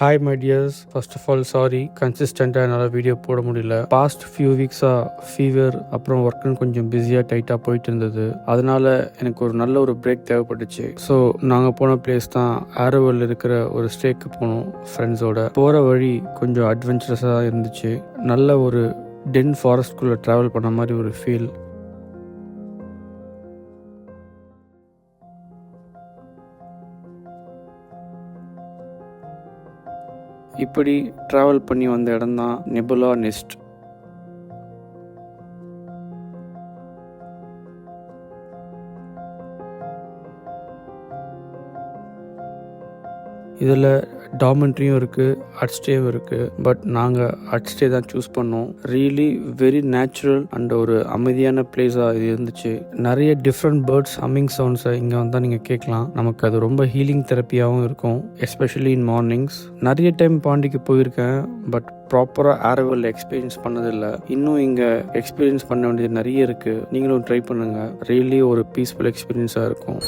Hi my dears, first of all sorry கன்சிஸ்டண்ட்டாக என்னால் video போட முடியல. பாஸ்ட் ஃபியூ வீக்ஸாக ஃபீவர் அப்புறம் ஒர்க்குன்னு கொஞ்சம் பிஸியாக டைட்டாக போயிட்டு இருந்தது. அதனால எனக்கு ஒரு நல்ல ஒரு பிரேக் தேவைப்பட்டுச்சு. ஸோ நாங்கள் போன பிளேஸ் தான் ஆரோவில் இருக்கிற ஒரு ஸ்டேக்கு போனோம் ஃப்ரெண்ட்ஸோட. போகிற வழி கொஞ்சம் அட்வென்ச்சரஸாக இருந்துச்சு. நல்ல ஒரு டென் ஃபாரஸ்ட்குள்ளே ட்ராவல் பண்ண மாதிரி ஒரு ஃபீல். இப்படி ட்ராவல் பண்ணி வந்த இடம் தான் நெபுலா நெஸ்ட். இதில் டார்மெண்ட்ரியும் இருக்குது, ஹட் ஸ்டேவும் இருக்குது. பட் நாங்கள் ஹட் ஸ்டே தான் சூஸ் பண்ணோம். ரியலி வெரி நேச்சுரல் அண்ட் ஒரு அமைதியான பிளேஸாக இது இருந்துச்சு. நிறைய டிஃப்ரெண்ட் பேர்ட்ஸ் ஹம்மிங் சவுண்ட்ஸை இங்கே வந்தால் நீங்கள் கேட்கலாம். நமக்கு அது ரொம்ப ஹீலிங் தெரப்பியாகவும் இருக்கும், எஸ்பெஷலி இன் மார்னிங்ஸ். நிறைய டைம் பாண்டிக்கு போயிருக்கேன், பட் ப்ராப்பராக ஆரோவில் எக்ஸ்பீரியன்ஸ் பண்ணதில்லை. இன்னும் இங்கே எக்ஸ்பீரியன்ஸ் பண்ண வேண்டியது நிறைய இருக்குது. நீங்களும் ட்ரை பண்ணுங்கள். ரியலி ஒரு பீஸ்ஃபுல் எக்ஸ்பீரியன்ஸாக இருக்கும்.